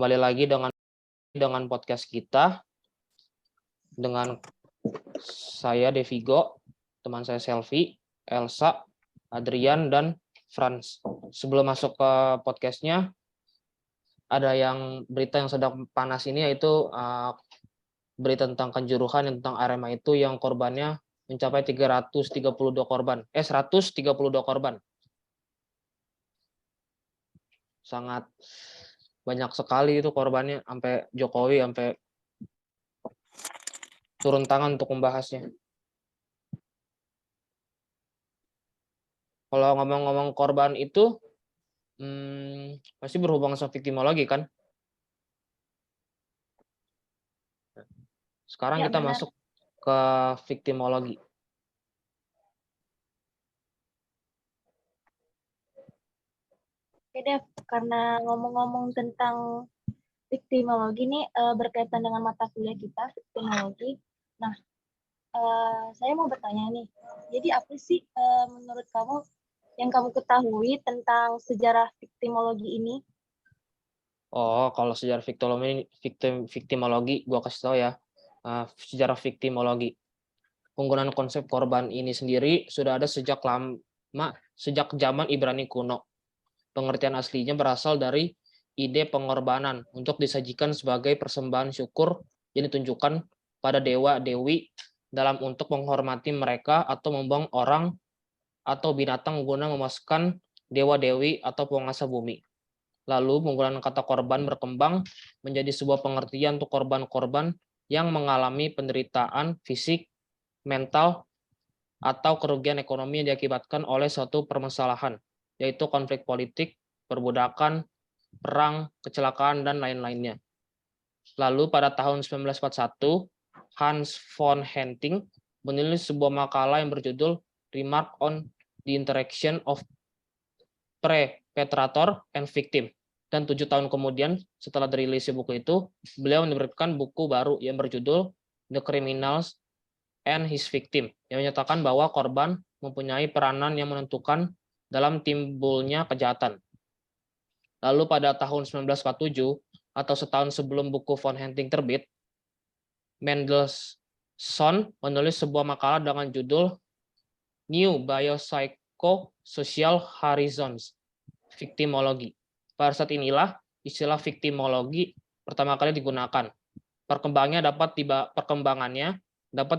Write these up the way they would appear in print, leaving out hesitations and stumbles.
kembali lagi dengan podcast kita dengan saya Devigo, teman saya Selvi, Elsa, Adrian, dan Franz. Sebelum masuk ke podcastnya, ada berita yang sedang panas ini, yaitu berita tentang Kanjuruhan yang tentang Arema itu yang korbannya mencapai 132 korban. Sangat banyak sekali itu korbannya, sampai Jokowi sampai turun tangan untuk membahasnya. Kalau ngomong-ngomong korban itu, pasti berhubungan sama viktimologi kan? Sekarang Ya, kita benar. masuk ke viktimologi. Oke, Dev, karena ngomong-ngomong tentang viktimologi nih berkaitan dengan mata kuliah kita, viktimologi. Nah, saya mau bertanya nih, jadi apa sih menurut kamu yang kamu ketahui tentang sejarah viktimologi ini? Oh, kalau sejarah viktimologi, gua kasih tahu ya. Sejarah viktimologi. Penggunaan konsep korban ini sendiri sudah ada sejak zaman Ibrani kuno. Pengertian aslinya berasal dari ide pengorbanan untuk disajikan sebagai persembahan syukur yang ditunjukkan pada dewa-dewi untuk menghormati mereka atau membuang orang atau binatang guna memuaskan dewa-dewi atau penguasa bumi. Lalu penggunaan kata korban berkembang menjadi sebuah pengertian untuk korban-korban yang mengalami penderitaan fisik, mental, atau kerugian ekonomi yang diakibatkan oleh suatu permasalahan, yaitu konflik politik, perbudakan, perang, kecelakaan, dan lain-lainnya. Lalu pada tahun 1941, Hans von Henting menulis sebuah makalah yang berjudul Remark on the Interaction of Perpetrator and Victim. Dan 7 tahun kemudian, setelah dirilis buku itu, beliau menerbitkan buku baru yang berjudul The Criminals and His Victim, yang menyatakan bahwa korban mempunyai peranan yang menentukan dalam timbulnya kejahatan. Lalu pada tahun 1947, atau setahun sebelum buku von Henting terbit, Mendelssohn menulis sebuah makalah dengan judul New Biopsychosocial Horizons, Victimology. Pada saat inilah istilah victimologi pertama kali digunakan. Perkembangannya dapat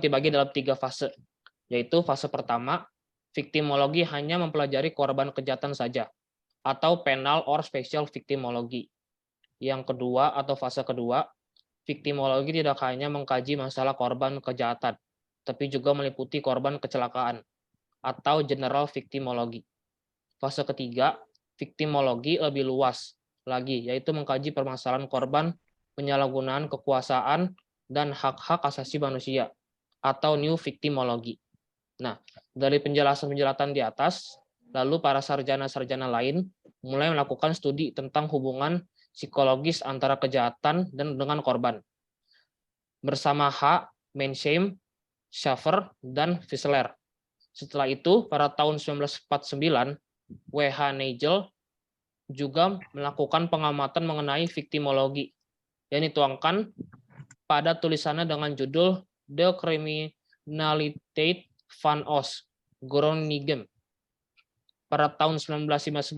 dibagi dalam 3 fase, yaitu fase pertama, victimologi hanya mempelajari korban kejahatan saja, atau penal or special victimology. Yang kedua, atau fase kedua, victimologi tidak hanya mengkaji masalah korban kejahatan, tapi juga meliputi korban kecelakaan, atau general victimology. Fase ketiga, victimologi lebih luas lagi, yaitu mengkaji permasalahan korban penyalahgunaan kekuasaan dan hak-hak asasi manusia, atau new victimology. Nah, dari penjelasan-penjelasan di atas, lalu para sarjana-sarjana lain mulai melakukan studi tentang hubungan psikologis antara kejahatan dan dengan korban. Bersama H. Menchem, Schaeffer, dan Wissler. Setelah itu, pada tahun 1949, W.H. Nagel juga melakukan pengamatan mengenai viktimologi yang dituangkan pada tulisannya dengan judul The Criminaliteit van ons Groningen. Pada tahun 1959,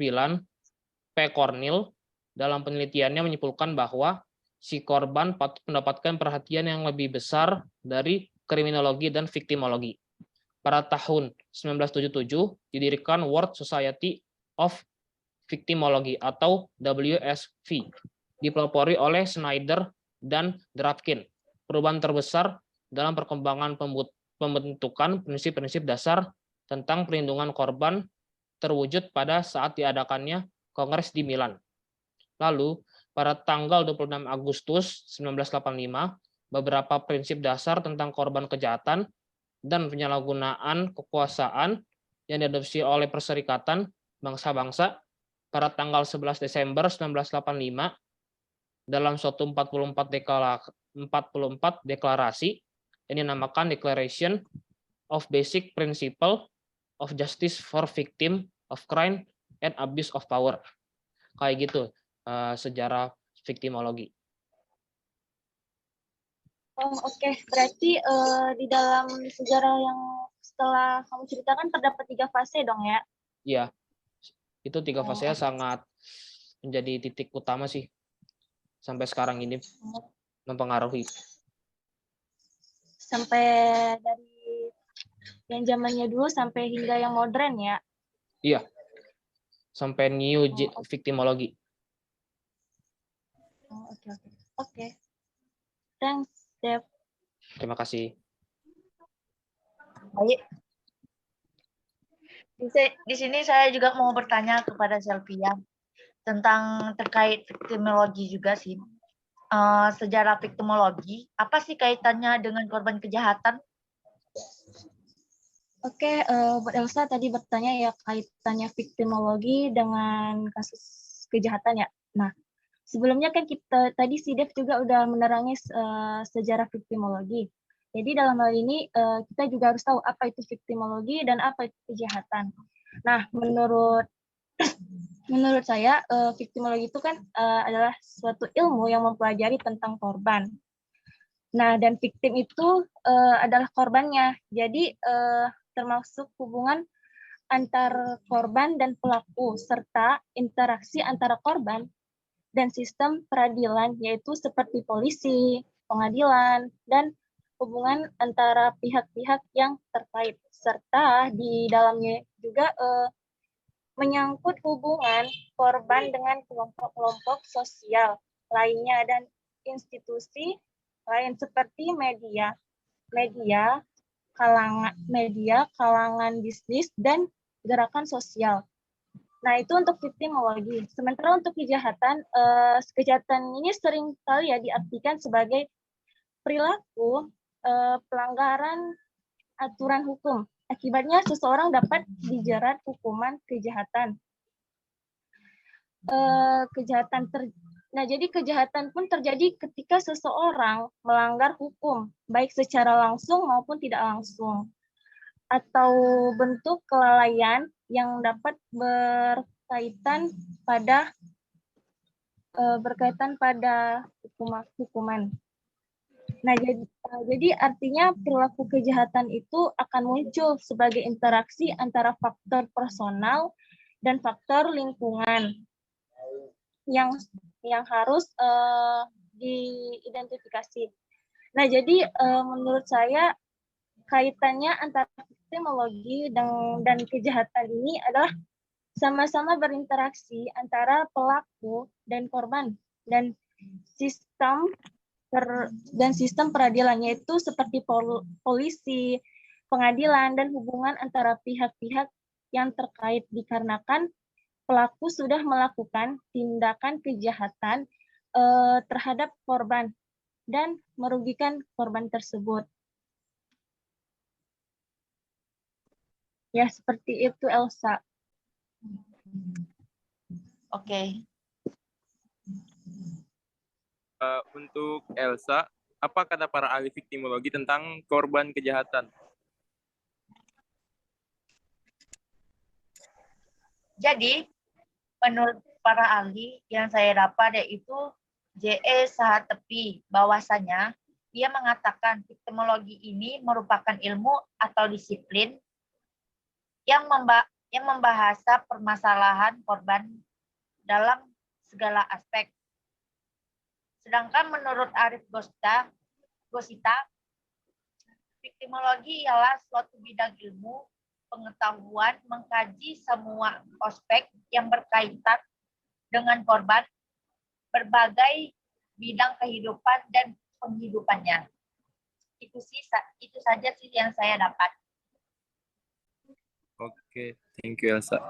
P. Cornell dalam penelitiannya menyimpulkan bahwa si korban patut mendapatkan perhatian yang lebih besar dari kriminologi dan viktimologi. Pada tahun 1977 didirikan World Society of Victimology atau WSV, dipelopori oleh Schneider dan Drapkin. Perubahan terbesar dalam perkembangan pembentukan prinsip-prinsip dasar tentang perlindungan korban terwujud pada saat diadakannya Kongres di Milan. Lalu, pada tanggal 26 Agustus 1985, beberapa prinsip dasar tentang korban kejahatan dan penyalahgunaan kekuasaan yang diadopsi oleh Perserikatan Bangsa-Bangsa pada tanggal 11 Desember 1985 dalam suatu 44 deklarasi yang dinamakan Declaration of Basic Principle of Justice for Victim of Crime and Abuse of Power. Kayak gitu sejarah viktimologi. Oh, oke. Berarti di dalam sejarah yang setelah kamu ceritakan terdapat 3 fase dong ya? Iya, itu 3 Oh, fasenya oke. sangat menjadi titik utama sih sampai sekarang ini mempengaruhi. Sampai dari yang zamannya dulu sampai hingga yang modern ya? Iya, sampai new Oh, victimology. oh, oke, oke. Oke. Thanks, Dev. Terima kasih. Baik. Di sini saya juga mau bertanya kepada Selvia tentang terkait viktimologi juga sih. Sejarah viktimologi, apa sih kaitannya dengan korban kejahatan? Oke, buat Elsa tadi bertanya ya kaitannya viktimologi dengan kasus kejahatan ya. Nah, sebelumnya kan kita tadi si Dev juga udah menerangi sejarah viktimologi. Jadi dalam hal ini kita juga harus tahu apa itu viktimologi dan apa itu kejahatan. Nah, menurut saya viktimologi itu kan adalah suatu ilmu yang mempelajari tentang korban. Nah, dan victim itu adalah korbannya. Jadi termasuk hubungan antar korban dan pelaku serta interaksi antara korban dan sistem peradilan, yaitu seperti polisi, pengadilan, dan hubungan antara pihak-pihak yang terkait, serta di dalamnya juga menyangkut hubungan korban dengan kelompok-kelompok sosial lainnya dan institusi lain seperti media, kalangan bisnis, dan gerakan sosial. Nah, itu untuk viktimologi. Sementara untuk kejahatan, kejahatan ini sering kali ya diartikan sebagai perilaku pelanggaran aturan hukum. Akibatnya seseorang dapat dijerat hukuman kejahatan. Nah, jadi kejahatan pun terjadi ketika seseorang melanggar hukum, baik secara langsung maupun tidak langsung, atau bentuk kelalaian yang dapat berkaitan pada hukuman. Nah, jadi artinya perilaku kejahatan itu akan muncul sebagai interaksi antara faktor personal dan faktor lingkungan yang harus diidentifikasi. Nah, jadi menurut saya kaitannya antara viktimologi dan kejahatan ini adalah sama-sama berinteraksi antara pelaku dan korban dan sistem peradilannya itu seperti polisi, pengadilan, dan hubungan antara pihak-pihak yang terkait dikarenakan pelaku sudah melakukan tindakan kejahatan terhadap korban dan merugikan korban tersebut. Ya, seperti itu, Elsa. Oke. Untuk Elsa, apa kata para ahli viktimologi tentang korban kejahatan? Jadi, menurut para ahli yang saya dapat yaitu J.E. Sahatepi, bahwasanya dia mengatakan viktimologi ini merupakan ilmu atau disiplin yang membahasa permasalahan korban dalam segala aspek. Sedangkan menurut Arif Gosita, viktimologi ialah suatu bidang ilmu pengetahuan mengkaji semua aspek yang berkaitan dengan korban, berbagai bidang kehidupan dan penghidupannya. Itu saja sih yang saya dapat. Oke, thank you Elsa.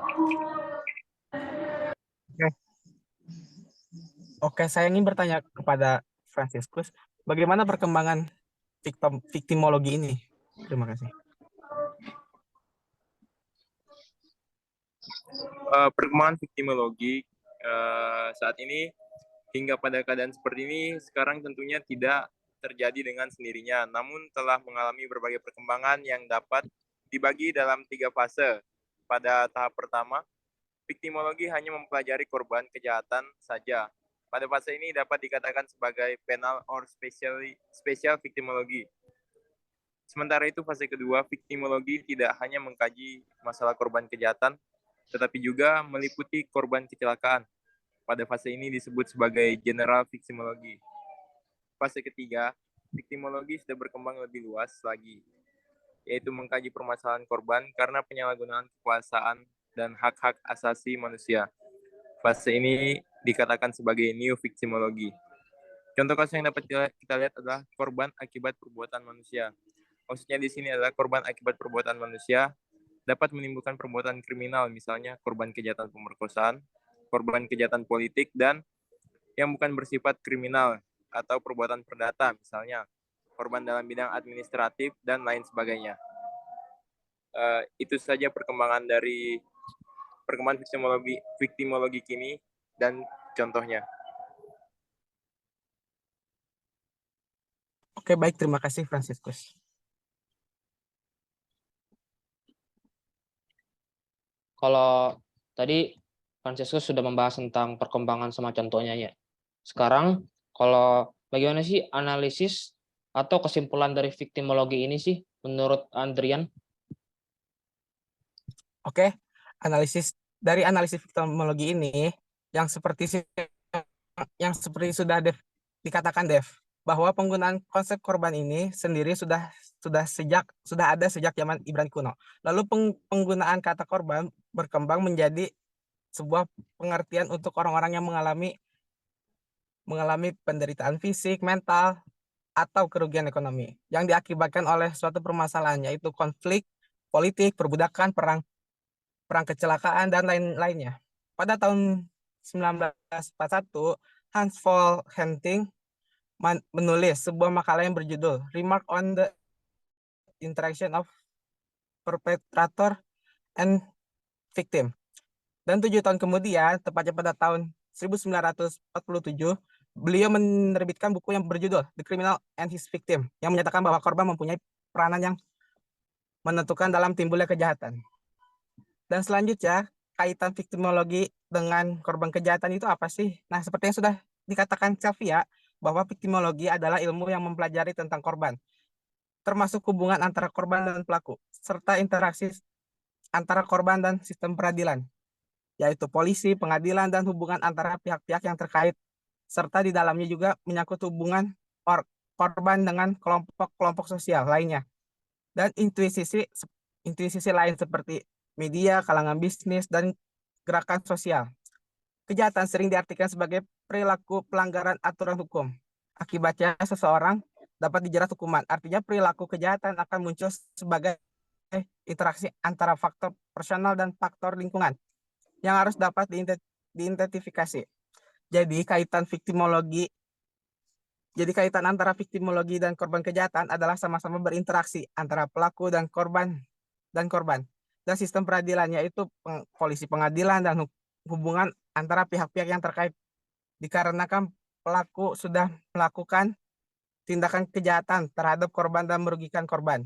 Oke, saya ingin bertanya kepada Franciscus, bagaimana perkembangan viktimologi ini? Terima kasih. Perkembangan viktimologi saat ini hingga pada keadaan seperti ini sekarang tentunya tidak terjadi dengan sendirinya, namun telah mengalami berbagai perkembangan yang dapat dibagi dalam 3 fase. Pada tahap pertama, viktimologi hanya mempelajari korban kejahatan saja. Pada fase ini dapat dikatakan sebagai penal or special victimology. Sementara itu fase kedua, victimologi tidak hanya mengkaji masalah korban kejahatan, tetapi juga meliputi korban kecelakaan. Pada fase ini disebut sebagai general victimology. Fase ketiga, victimologi sudah berkembang lebih luas lagi, yaitu mengkaji permasalahan korban karena penyalahgunaan kekuasaan dan hak-hak asasi manusia. Fase ini dikatakan sebagai new victimology. Contoh kasus yang dapat kita lihat adalah korban akibat perbuatan manusia. Maksudnya di sini adalah korban akibat perbuatan manusia dapat menimbulkan perbuatan kriminal, misalnya korban kejahatan pemerkosaan, korban kejahatan politik, dan yang bukan bersifat kriminal atau perbuatan perdata, misalnya korban dalam bidang administratif dan lain sebagainya. Itu saja perkembangan victimologi kini dan contohnya. Oke, baik, terima kasih Franciscus. Kalau tadi Francescus sudah membahas tentang perkembangan sama contohnya ya. Sekarang kalau bagaimana sih analisis atau kesimpulan dari victimologi ini sih menurut Andrian? Oke, analisis victimologi ini yang seperti sudah dikatakan Dev, bahwa penggunaan konsep korban ini sendiri sudah ada sejak zaman Ibrani kuno. Lalu penggunaan kata korban berkembang menjadi sebuah pengertian untuk orang-orang yang mengalami penderitaan fisik, mental, atau kerugian ekonomi yang diakibatkan oleh suatu permasalahan, yaitu konflik politik, perbudakan, perang kecelakaan, dan lain-lainnya. Pada tahun 1941, Hans von Henting menulis sebuah makalah yang berjudul Remark on the Interaction of Perpetrator and Victim. Dan 7 tahun kemudian, tepatnya pada tahun 1947, beliau menerbitkan buku yang berjudul The Criminal and His Victim, yang menyatakan bahwa korban mempunyai peranan yang menentukan dalam timbulnya kejahatan. Dan selanjutnya, kaitan victimologi dengan korban kejahatan itu apa sih? Nah, seperti yang sudah dikatakan Sylvia, bahwa victimologi adalah ilmu yang mempelajari tentang korban, termasuk hubungan antara korban dan pelaku, serta interaksi antara korban dan sistem peradilan, yaitu polisi, pengadilan, dan hubungan antara pihak-pihak yang terkait, serta di dalamnya juga menyangkut hubungan korban dengan kelompok-kelompok sosial lainnya, dan intuisi lain seperti media, kalangan bisnis, dan gerakan sosial. Kejahatan sering diartikan sebagai perilaku pelanggaran aturan hukum. Akibatnya seseorang dapat dijerat hukuman. Artinya perilaku kejahatan akan muncul sebagai interaksi antara faktor personal dan faktor lingkungan yang harus dapat diidentifikasi. Jadi kaitan antara victimologi dan korban kejahatan adalah sama-sama berinteraksi antara pelaku dan korban. Dan sistem peradilan, yaitu polisi, pengadilan, dan hubungan antara pihak-pihak yang terkait, dikarenakan pelaku sudah melakukan tindakan kejahatan terhadap korban dan merugikan korban.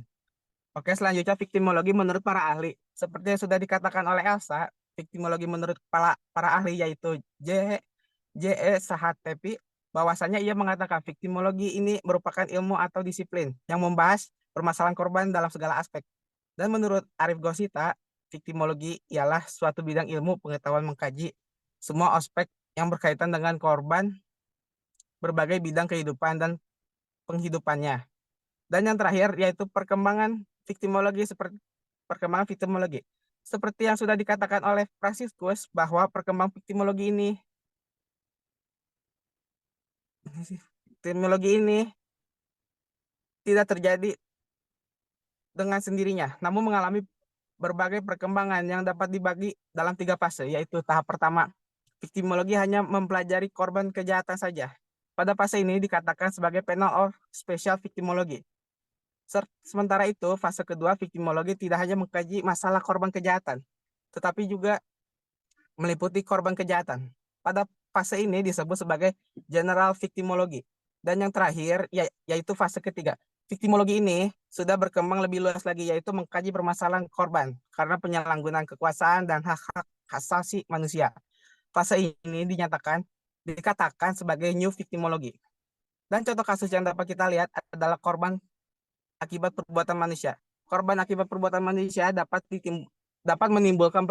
Oke, selanjutnya victimologi menurut para ahli. Seperti yang sudah dikatakan oleh Elsa, victimologi menurut para ahli yaitu J.E. Sahatepi, bahwasanya ia mengatakan victimologi ini merupakan ilmu atau disiplin yang membahas permasalahan korban dalam segala aspek. Dan menurut Arif Gosita, victimologi ialah suatu bidang ilmu pengetahuan mengkaji semua aspek yang berkaitan dengan korban, berbagai bidang kehidupan dan penghidupannya. Dan yang terakhir yaitu perkembangan victimologi. Seperti yang sudah dikatakan oleh Franciscus, bahwa perkembangan victimologi ini tidak terjadi dengan sendirinya, namun mengalami berbagai perkembangan yang dapat dibagi dalam 3 fase, yaitu tahap pertama, victimologi hanya mempelajari korban kejahatan saja. Pada fase ini dikatakan sebagai penal or special victimology. Sementara itu, fase kedua, victimologi tidak hanya mengkaji masalah korban kejahatan, tetapi juga meliputi korban kejahatan. Pada fase ini disebut sebagai general victimology. Dan yang terakhir, yaitu fase ketiga. Victimologi ini sudah berkembang lebih luas lagi, yaitu mengkaji permasalahan korban karena penyalahgunaan kekuasaan dan hak-hak asasi manusia. Fase ini dikatakan sebagai new victimology. Dan contoh kasus yang dapat kita lihat adalah korban akibat perbuatan manusia. Korban akibat perbuatan manusia dapat menimbulkan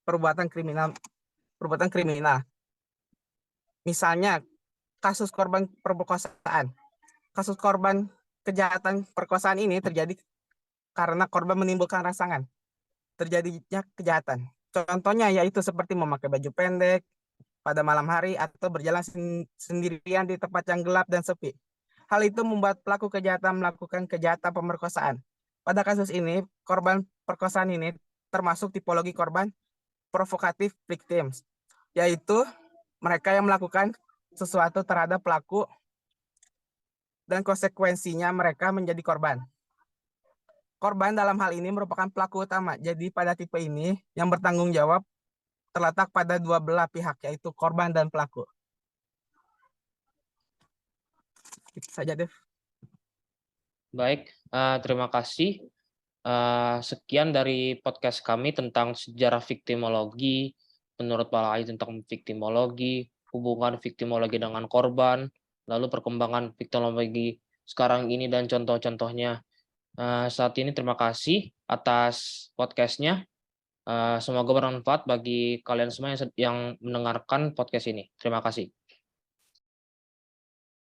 perbuatan kriminal. Misalnya kasus korban perkosaan. Kasus korban kejahatan perkosaan ini terjadi karena korban menimbulkan rangsangan terjadinya kejahatan. Contohnya yaitu seperti memakai baju pendek pada malam hari atau berjalan sendirian di tempat yang gelap dan sepi. Hal itu membuat pelaku kejahatan melakukan kejahatan pemerkosaan. Pada kasus ini, korban perkosaan ini termasuk tipologi korban provokatif victims, yaitu mereka yang melakukan sesuatu terhadap pelaku dan konsekuensinya mereka menjadi korban. Korban dalam hal ini merupakan pelaku utama. Jadi pada tipe ini yang bertanggung jawab terletak pada dua belah pihak, yaitu korban dan pelaku. Itu saja, Dev. Baik, terima kasih. Sekian dari podcast kami tentang sejarah viktimologi, menurut Pak Lai tentang viktimologi, hubungan viktimologi dengan korban, lalu perkembangan viktimologi sekarang ini dan contoh-contohnya. Saat ini terima kasih atas podcastnya. Semoga bermanfaat bagi kalian semua yang mendengarkan podcast ini. Terima kasih.